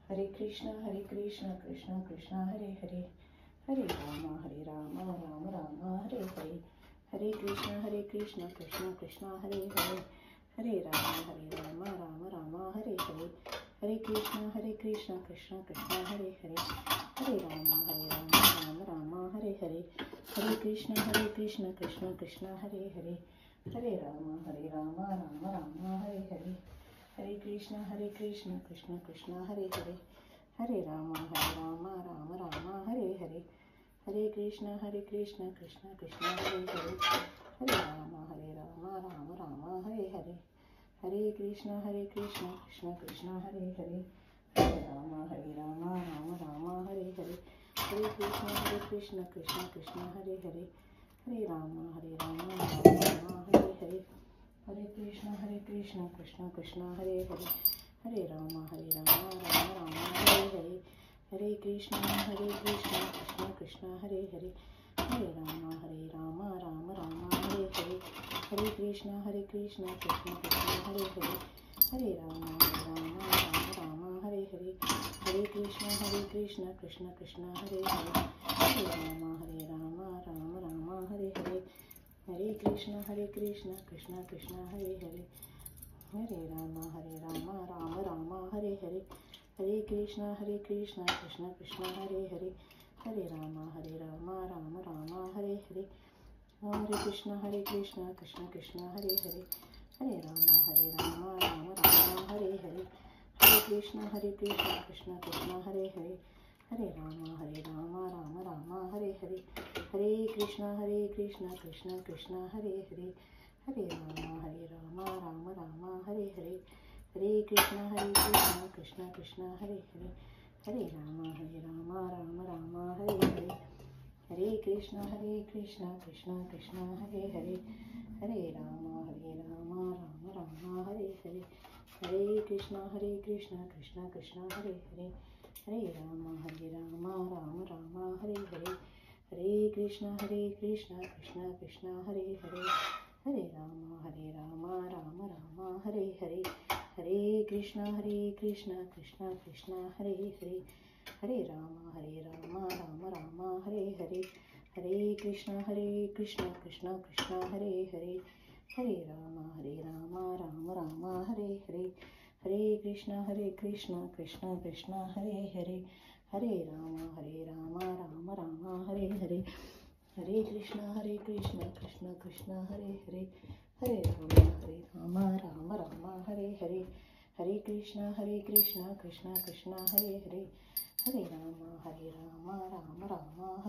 हरे कृष्ण कृष्ण कृष्ण हरे हरे, हरे राम राम राम हरे हरे, हरे कृष्ण कृष्ण कृष्ण हरे हरे, हरे राम राम हरे हरे, हरे कृष्ण कृष्ण कृष्ण हरे हरे, हरे राम राम हरे हरे, हरे कृष्ण कृष्ण कृष्ण हरे हरे, हरे राम राम हरे हरे, हरे कृष्ण कृष्ण कृष्ण हरे हरे, हरे राम राम हरे हरे, हरे कृष्ण कृष्ण कृष्ण हरे हरे, हरे राम राम हरे हरे, हरे कृष्ण कृष्ण कृष्ण हरे हरे, हरे राम हरे हरे, हरे कृष्ण कृष्ण कृष्ण हरे हरे, हरे राम राम हरे हरे, हरे कृष्ण कृष्ण कृष्ण हरे हरे, हरे राम राम हरे हरे, हरे कृष्ण कृष्ण कृष्ण हरे हरे, हरे राम राम हरे हरे, हरे कृष्ण कृष्ण कृष्ण हरे हरे, हरे राम हरे हरे, हरे कृष्ण कृष्ण कृष्ण हरे हरे, हरे राम हरे हरे, हरे कृष्ण कृष्ण कृष्ण हरे हरे, हरे राम हरे हरे, हरे कृष्ण कृष्ण कृष्ण हरे हरे, हरे राम राम हरे हरे, हरे कृष्ण कृष्ण कृष्ण हरे हरे, हरे राम हरे हरे, हरे कृष्ण कृष्ण कृष्ण हरे हरे, हरे राम हरे हरे, हरे कृष्ण कृष्ण कृष्ण हरे हरे, हरे राम हरे हरे, हरे कृष्ण कृष्ण कृष्ण हरे हरे, हरे राम हरे हरे, हरे कृष्ण कृष्ण कृष्ण हरे हरे, हरे राम हरे हरे, हरे कृष्ण कृष्ण कृष्ण हरे हरे, हरे राम हरे हरे, हरे कृष्ण कृष्ण कृष्ण हरे हरे, हरे राम हरे हरे, हरे कृष्ण कृष्ण कृष्ण हरे हरे, हरे राम हरे हरे, हरे कृष्ण कृष्ण कृष्ण हरे हरे, हरे राम हरे हरे, हरे कृष्ण कृष्ण कृष्ण हरे हरे, हरे राम हरे हरे, हरे कृष्ण कृष्ण कृष्ण हरे हरे, हरे राम हरे हरे, हरे कृष्ण कृष्ण कृष्ण हरे हरे, हरे राम हरे हरे, हरे कृष्ण कृष्ण कृष्ण हरे हरे, हरे राम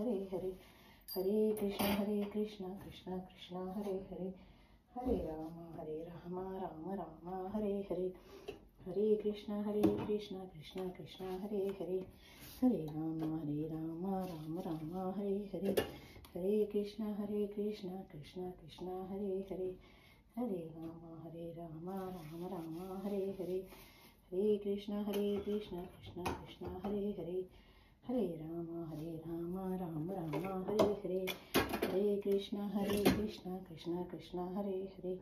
हरे हरे, हरे कृष्ण कृष्ण कृष्ण हरे हरे, हरे राम हरे हरे, हरे कृष्ण कृष्ण कृष्ण हरे हरे, हरे राम हरे हरे, हरे कृष्ण कृष्ण कृष्ण हरे हरे, हरे राम हरे हरे, हरे कृष्ण कृष्ण कृष्ण हरे हरे, हरे राम हरे हरे, हरे कृष्ण कृष्ण कृष्ण हरे हरे,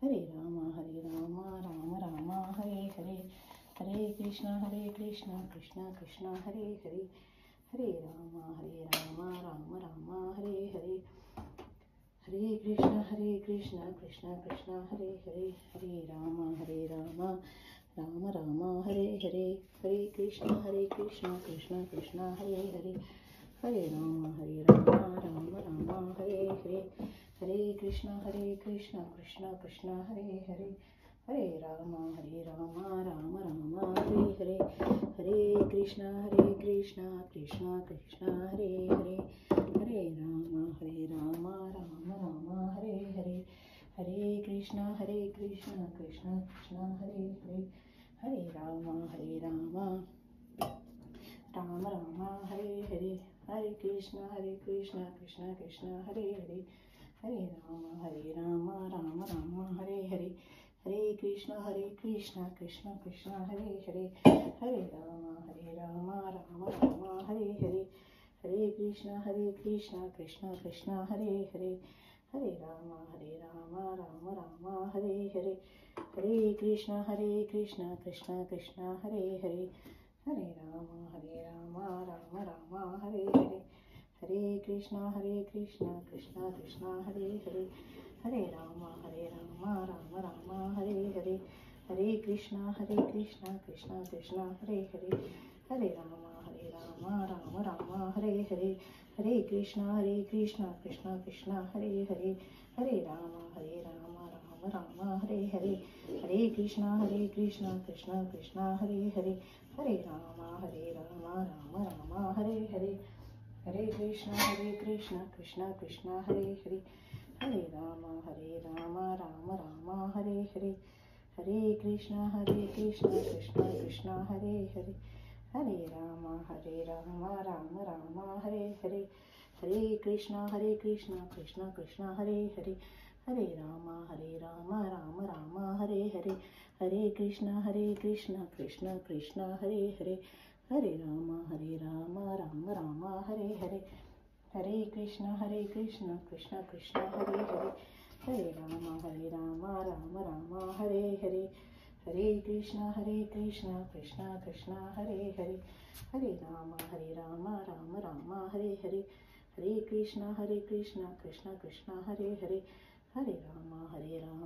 हरे राम हरे हरे, हरे कृष्ण कृष्ण कृष्ण हरे हरे, हरे राम राम हरे हरे, हरे कृष्ण कृष्ण कृष्ण हरे हरे, हरे राम हरे हरे, हरे कृष्ण कृष्ण कृष्ण हरे हरे, हरे राम राम हरे हरे, हरे कृष्ण कृष्ण कृष्ण हरे हरे, हरे राम राम हरे हरे, हरे कृष्ण कृष्ण कृष्ण हरे हरे, हरे राम राम हरे हरे, हरे कृष्ण कृष्ण कृष्ण हरे हरे, हरे राम राम हरे हरे, हरे कृष्ण कृष्ण कृष्ण हरे हरे, हरे राम राम हरे हरे, हरे कृष्ण कृष्ण कृष्ण हरे हरे, हरे राम हरे हरे, हरे कृष्ण कृष्ण कृष्ण हरे हरे, हरे राम राम राम हरे हरे, हरे कृष्णा कृष्णा कृष्णा हरे हरे, हरे राम राम राम हरे हरे, हरे कृष्णा कृष्णा कृष्णा हरे हरे, हरे राम राम राम हरे हरे, हरे कृष्णा कृष्णा कृष्णा हरे हरे, हरे राम राम राम हरे हरे, हरे कृष्णा कृष्णा कृष्णा हरे हरे, हरे राम राम राम हरे हरे, हरे कृष्णा कृष्णा कृष्णा हरे हरे, हरे राम राम राम हरे हरे, हरे कृष्णा कृष्णा कृष्णा हरे हरे, हरे राम राम राम हरे हरे, हरे कृष्णा कृष्णा कृष्णा हरे हरे, हरे राम राम राम हरे हरे, हरे कृष्णा कृष्णा कृष्णा हरे हरे, हरे राम राम राम हरे हरे, हरे कृष्णा कृष्णा कृष्णा हरे हरे, हरे राम राम राम हरे हरे, हरे कृष्णा कृष्णा कृष्णा हरे हरे, हरे राम राम राम हरे हरे, हरे कृष्णा कृष्णा कृष्णा हरे हरे, हरे राम हरे हरे,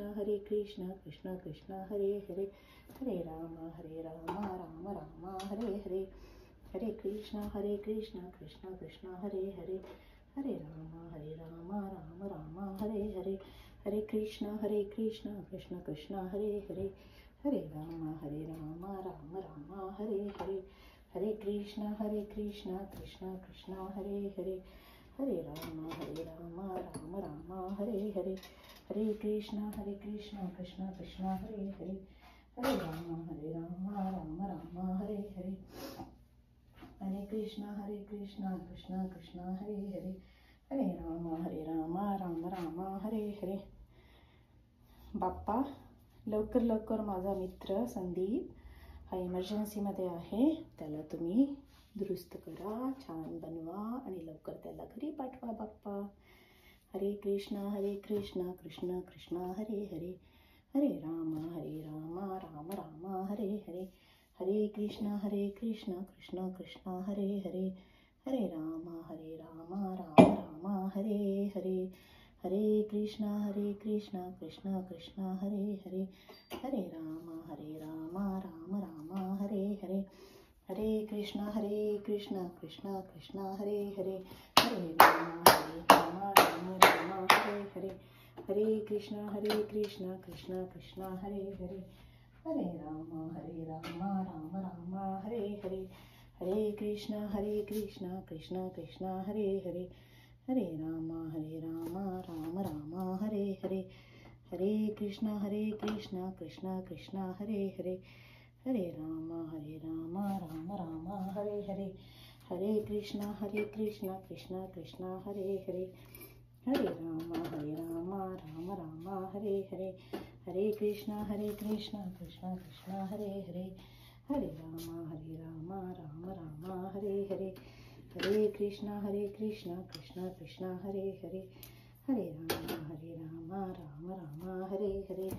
हरे कृष्णा कृष्णा कृष्णा हरे हरे, हरे राम राम राम हरे हरे, हरे कृष्णा कृष्णा कृष्णा हरे हरे, हरे राम राम राम हरे हरे, हरे कृष्णा कृष्णा कृष्णा हरे हरे, हरे राम राम राम हरे हरे, हरे कृष्णा कृष्णा कृष्णा हरे हरे, हरे राम राम राम हरे हरे, हरे कृष्णा कृष्णा कृष्णा हरे हरे, हरे राम राम राम हरे हरे, हरे कृष्णा कृष्णा कृष्णा हरे हरे, हरे राम राम राम हरे हरे. बाप्पा लवकर लवकर माझा मित्र संदीप हा इमर्जन्सीमध्ये आहे, त्याला तुम्ही दुरुस्त करा, छान बनवा आणि लवकर त्याला घरी पाठवा बाप्पा. हरे कृष्णा कृष्ण कृष्णा हरे हरे, हरे राम राम राम हरे हरे, हरे कृष्णा कृष्ण कृष्णा हरे हरे, हरे राम राम राम हरे हरे, हरे कृष्णा कृष्ण कृष्णा हरे हरे, हरे राम राम राम हरे हरे, हरे कृष्णा कृष्ण कृष्णा हरे हरे, हरे राम राम राम हरे हरे, हरे कृष्णा कृष्ण कृष्णा हरे हरे, हरे राम राम राम हरे हरे, हरे कृष्णा कृष्ण कृष्णा हरे हरे, हरे राम राम राम हरे हरे, हरे कृष्णा कृष्ण कृष्णा हरे हरे, हरे राम राम राम हरे हरे, हरे कृष्णा कृष्ण कृष्णा हरे हरे, हरे राम राम राम हरे हरे, हरे कृष्णा कृष्ण कृष्णा हरे हरे, हरे राम राम राम हरे हरे, हरे कृष्णा कृष्ण कृष्णा हरे हरे, हरे राम राम राम हरे हरे, हरे कृष्णा कृष्ण कृष्णा हरे हरे, हरे राम राम राम हरे हरे, हरे कृष्णा कृष्ण कृष्णा हरे हरे, हरे राम राम राम हरे हरे, हरे कृष्णा कृष्ण कृष्णा हरे हरे, हरे राम राम राम हरे हरे,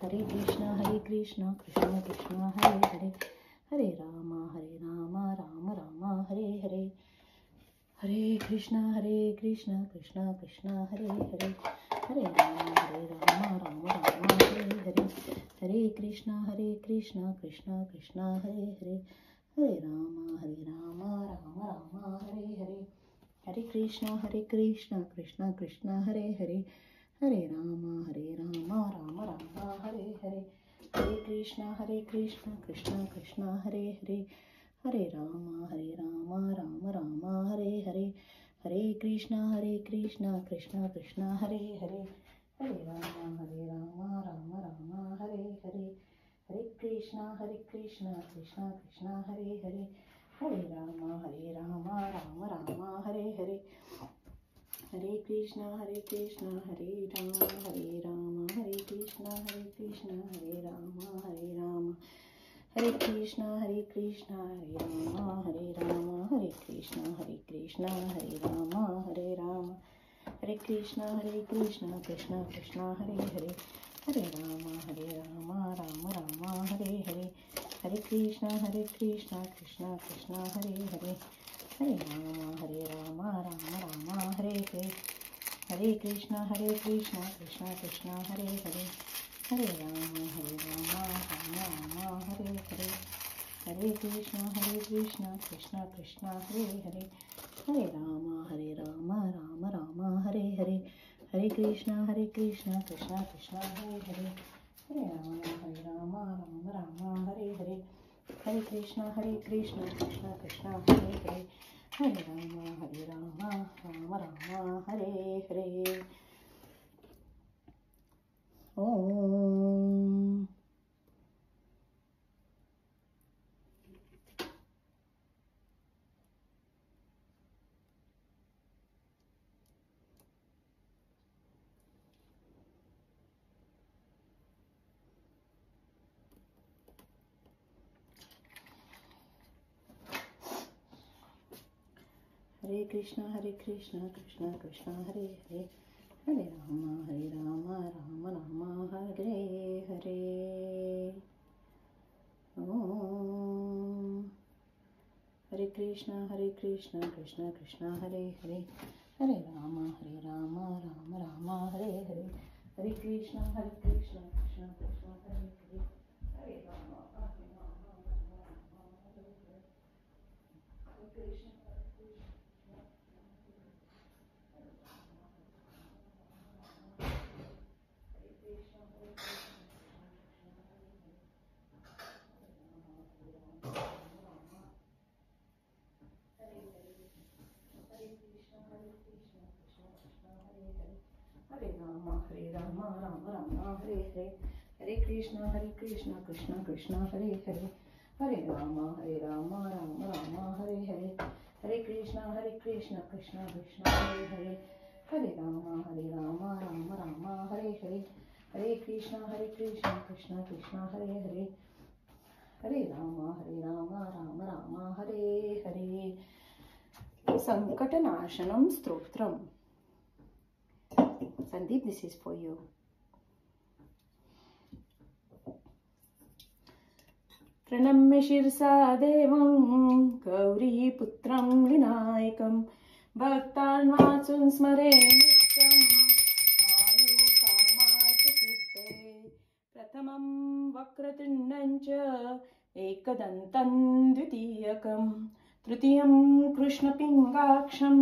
हरे कृष्णा कृष्ण कृष्णा हरे हरे, हरे राम राम राम हरे हरे, हरे कृष्णा कृष्ण कृष्णा हरे हरे, हरे राम राम राम हरे हरे, हरे कृष्णा कृष्ण कृष्णा हरे हरे, हरे राम राम राम हरे हरे, हरे कृष्णा कृष्ण कृष्णा हरे हरे, हरे राम राम राम हरे हरे, हरे कृष्णा हरे राम हरे कृष्णा हरे राम, हरे कृष्णा हरे राम हरे कृष्णा हरे राम, हरे कृष्णा कृष्ण कृष्णा हरे हरे, हरे राम राम राम कृष्ण कृष्ण कृष्ण हरे हरे, हरे राम राम राम हरे हरे, हरे कृष्ण कृष्ण कृष्ण हरे हरे, हरे राम राम राम हरे हरे, हरे कृष्ण कृष्ण कृष्ण हरे हरे, हरे राम राम राम हरे हरे, हरे कृष्ण कृष्ण कृष्ण हरे हरे, हरे राम राम हरे हरे, हरे कृष्ण कृष्ण कृष्ण हरे हरे, हरे राम राम हरे हरे। ओम हरे कृष्ण कृष्ण कृष्ण हरे हरे, हरे राम राम हरे हरे। ओम हरे कृष्ण कृष्ण कृष्ण हरे हरे, हरे राम राम हरे हरे, हरे कृष्ण कृष्ण कृष्ण हरे हरे, हरे राम हरे राम राम हरे हरे, हरे कृष्ण कृष्ण कृष्ण हरे हरे, हरे राम राम हरे हरे, हरे कृष्ण कृष्ण कृष्ण हरे हरे, हरे राम राम हरे हरे, हरे कृष्ण कृष्ण कृष्ण हरे हरे, हरे Ram Ram Hare Hare. संकटनाशनम stotram. Sandeep, this is for you. प्रणम्य शिरसा देवं गौरीपुत्रं विनायकं, भक्तान् वाचुं स्मरे नित्यं आयुकामार्थसिद्धये। प्रथमं वक्रतुण्डं च एकदन्तं द्वितीयकं, तृतीयं कृष्णपिङ्गाक्षं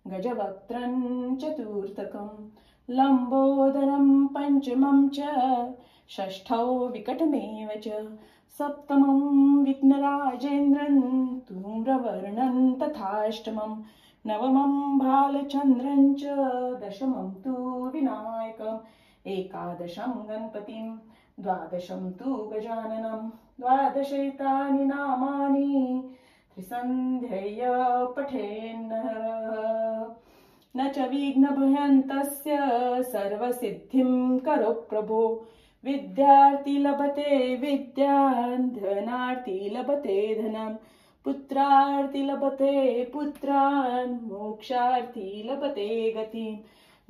गजवक्त्रं चतुर्थकं, लम्बोदरं पञ्चमं च षष्ठौ विकटमेव च, सप्तमं विघ्नराजेन्द्रं धूम्रवर्णं तथाष्टमं, नवमं भालचन्द्रं च दशमं तु विनायकम्, एकादशं गणपतिं द्वादशं तु गजाननं, द्वादशैतानि नामानि त्रिसन्ध्यय पठेन्नरः। न च विघ्नभयन्तस्य सर्वसिद्धिं करो प्रभो, विद्यार्थी लभते विद्यां धनार्थी लभते धनं, पुत्रार्थी लभते पुत्रान् मोक्षार्थी लभते गतिं।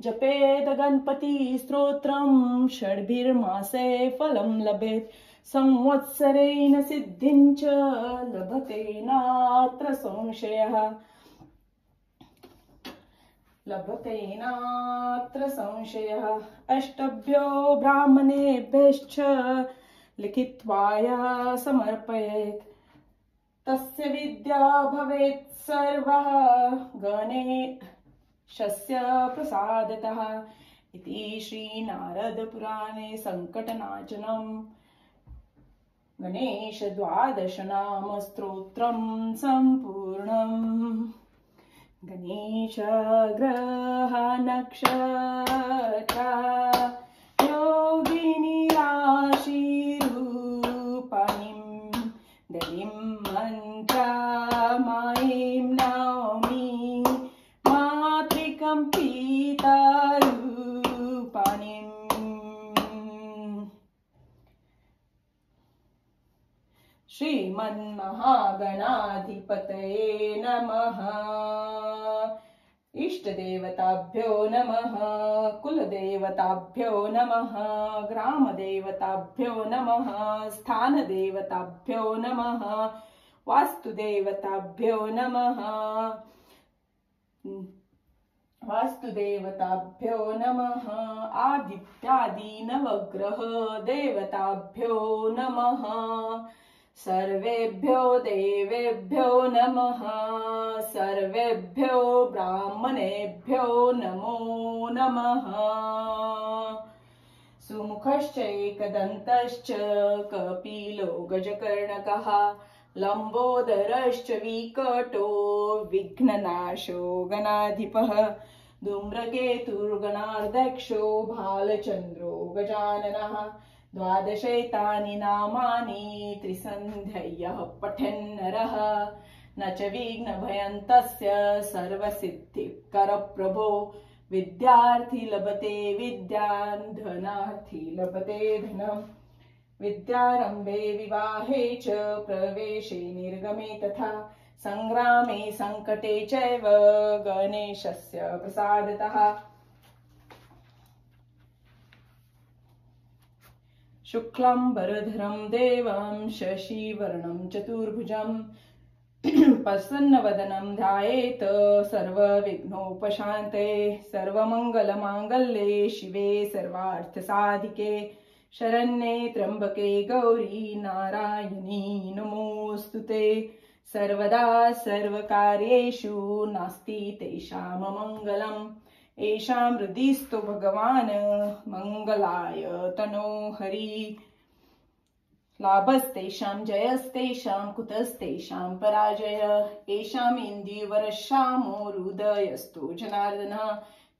जपेद गणपति स्तोत्रं षड्भिर्मासे फलं लभेत्, संवत्सरेण सिद्धिं च लभते नात्र संशयः, लभते नात्र संशयः। अष्टभ्यो ब्राह्मणेभ्यश्च लिखित्वाय समर्पयेत्, तस्य विद्या भवेत् सर्वः गणेशस्य प्रसादतः। इति श्री नारद पुराणे संकटनाशनं गणेश द्वादश नाम स्तोत्रं संपूर्णम्। गणेश ग्रह नक्षत्र योगिनी राशि रूपाणीं दलिं मंत्रमायीं नौमि, मातृकं पीता रूपाणीं। श्रीमन्महागणाधिपतये नमः। इष्टदेवताभ्यो नमः कुलदेवताभ्यो नमः ग्रामदेवताभ्यो नमः स्थानदेवताभ्यो नमः वास्तुदेवताभ्यो नमः वास्तुदेवताभ्यो नमः आदित्यादि नवग्रह देवताभ्यो नमः सर्वेभ्यो देवेभ्यो नमः सर्वेभ्यो ब्राह्मणेभ्यो नमो नमः सुमुखश्च एकदन्तश्च कपिलो गजकर्णकः लंबोदरश्च विकटो विघ्ननाशो गणाधिपः धूम्रकेतुर्गणाध्यक्षो भालचन्द्रो गजाननः द्वादशैतानि नामानि त्रिसन्ध्ययः पठन्नरः न च विघ्नभयन्तस्य सर्वसिद्धिकरप्रभो विद्यार्थी लभते विद्यां धनार्थी लभते धनम् विद्यारंभे विवाहे च प्रवेशे निर्गमे तथा संग्रामे संकटे चैव गणेशस्य प्रसादतः शुक्लांबरधरं देवं शशिवर्णं चतुर्भुजं प्रसन्नवदनं ध्यायेत् सर्वविघ्नोपशान्ते सर्वमङ्गलमाङ्गल्ये शिवे सर्वार्थसाधिके शरण्ये त्र्यंबके गौरी नारायणी नमोस्तुते सर्वदा सर्वकार्येषु नास्ति तेषां मंगलम् येषां हृदिस्थो भगवान् मंगलाय तनो हरि लाभस्तेषां जयस्तेषां कुतस्तेषां पराजय येषाम् इन्दीवरश्यामो हृदयस्थो जनार्दनः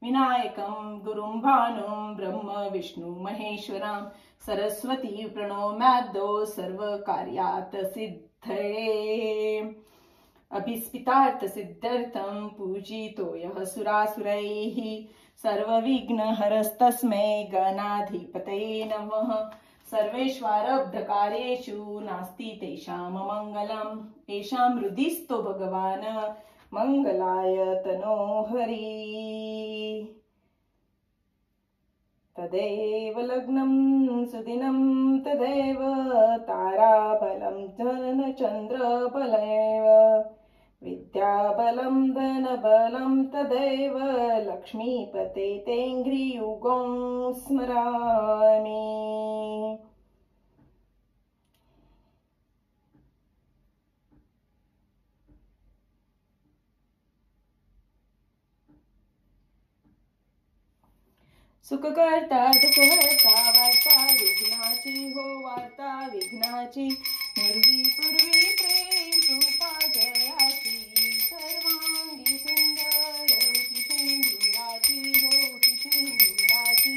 विनायकं गुरुं भानुं ब्रह्म विष्णु महेश्वरं सरस्वती प्रणोम्याद्यो सर्वकार्यात् सिद्धये अभिस्पितार्थ सिद्ध्यर्थं पूजितो यः सुरासुरैः सर्वविघ्नहरस्तस्मै गणाधिपतये नमः सर्वेष्वारब्धकार्येषु नास्ति तेषां मंगलम् येषां हृदिस्थो भगवान् मंगलाय तनो हरि तदेव लग्नं सुदिनं तदेव ताराबलं धनचन्द्रबलैव विद्याबलं धनबलं तदेव लक्ष्मीपते तेङ्घ्रियुगं स्मरामि सुखकर्ता दुःखहर्ता वार्ता विघ्नाची हो वार्ता विघ्नाची पूर्वी पूर्वी प्रेम कृपा जयाची सर्वांगी सुंदर होती सिंदुराची होती सिंदुराची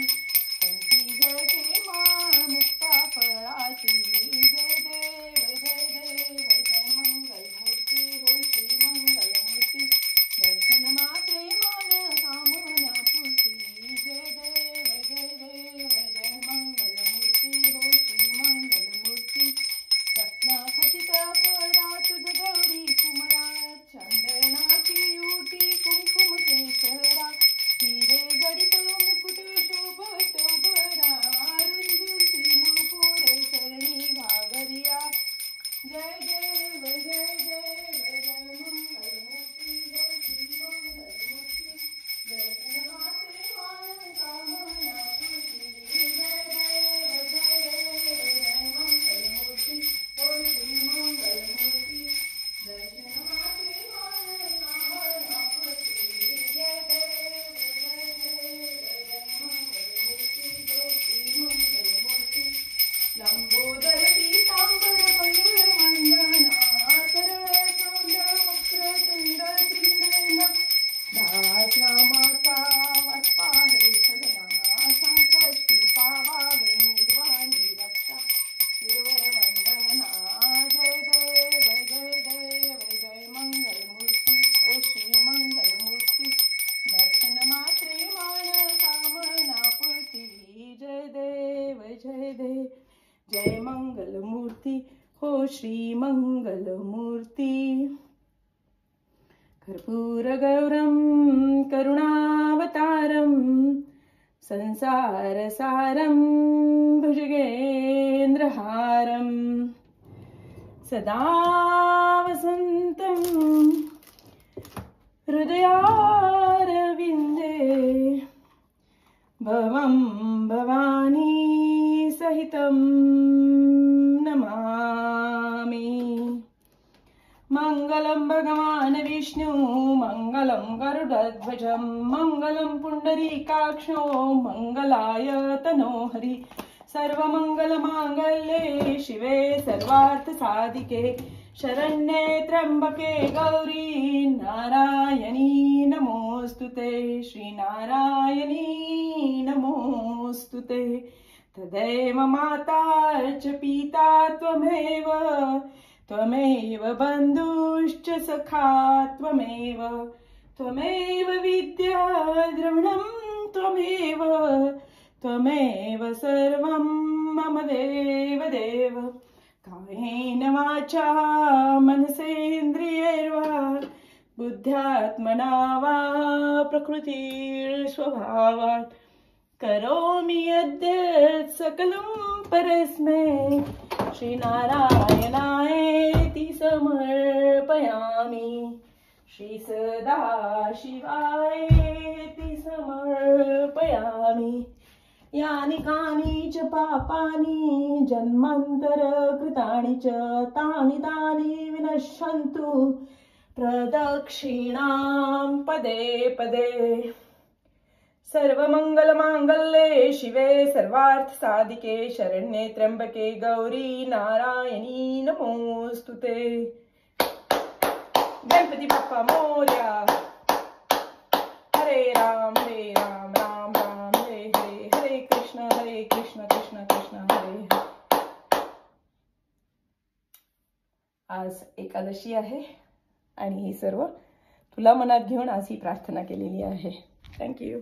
कंठी जळते माळ मुक्ता फळाची जय देव जय देव जय मंगलमूर्ती हो श्री मंगलमूर्ती दर्शन मात्रे मान कामना पूर्ती जय देव जय देव जय मंगलमूर्ती हो श्री मंगलमूर्ती रत्नाखचित परात गौरी कुमळा चंदनाची उटी कुंकुम केशरा हिरे जडित मुकुट शोभत बरा रुंजुती नुपुर चरणी घागरिया जय देव जय देव जय मंगलमूर्ती हो श्री मंगलमूर्ती दर्शन मात्रे मान कामना पूर्ती जय देव जय देव जय मंगलमूर्ती हो श्री मंगलमूर्ती दर्शन मात्रे मान कामना पूर्ती जय देव जय देव जय मंगलमूर्ती हो श्री मंगलमूर्ती लंबोदर पीतांबर पंगुर वंदना सरळ सौंदर्य वक्रतुंड त्रिनयना दास नामाचा वाटपा हे सगळा संकष्टी पावावे निर्वाणी रक्षा सुरवर वंदना जय देव जय देव जय मंगलमूर्ती ओ श्री मंगलमूर्ती दर्शन मात्रे मान कामना पूर्ती जय देव जय देव जय मंगलमूर्ती हो श्री मंगलमूर्ती कर्पूरगौरं करुणावतारं संसारसारं भुजगेन्द्रहारं सदा वसन्तं हृदयारविन्दे भवं भवानी सहितं नमामि। मंगलं भगवान् विष्णु मंगलं गरुडध्वज मंगलं पुंडरीकाक्षो मंगलाय तनोहरि सर्वमंगलमांगल्ये शिवे सर्वार्थसाधिके शरण्ये त्र्यंबके गौरी नारायणी नमोस्तुते श्रीनारायणी नमोस्तुते। तदेव माता च पिता त्वमेव त्वमेव बन्धुश्च सखा त्वमेव विद्या द्रविणं त्वमेव सर्वं मम देव कायेन वाचा मनसेन्द्रियैर्वा बुद्ध्यात्मना वा प्रकृतिस्वभावात् करोमि यद्यत् सकलं परस्मै श्रीनारायणायेति समर्पयामि श्री सदाशिवायेति समर्पयामि। यानि कानि च पापानि जन्मान्तरकृतानि च तानि विनश्यन्तु प्रदक्षिणां पदे पदे। सर्वमंगलमांगल्ये शिवे सर्वार्थसाधिके शरण्ये त्र्यंबके गौरी नारायणी नमोस्तुते। गणपति बप्पा मोरया। हरे राम राम राम हरे हरे हरे कृष्ण कृष्ण कृष्ण हरे हरे। आज एकादशी आहे आणि हे सर्व तुला मनात घेऊन आज ही प्रार्थना केलेली आहे। थँक्यू।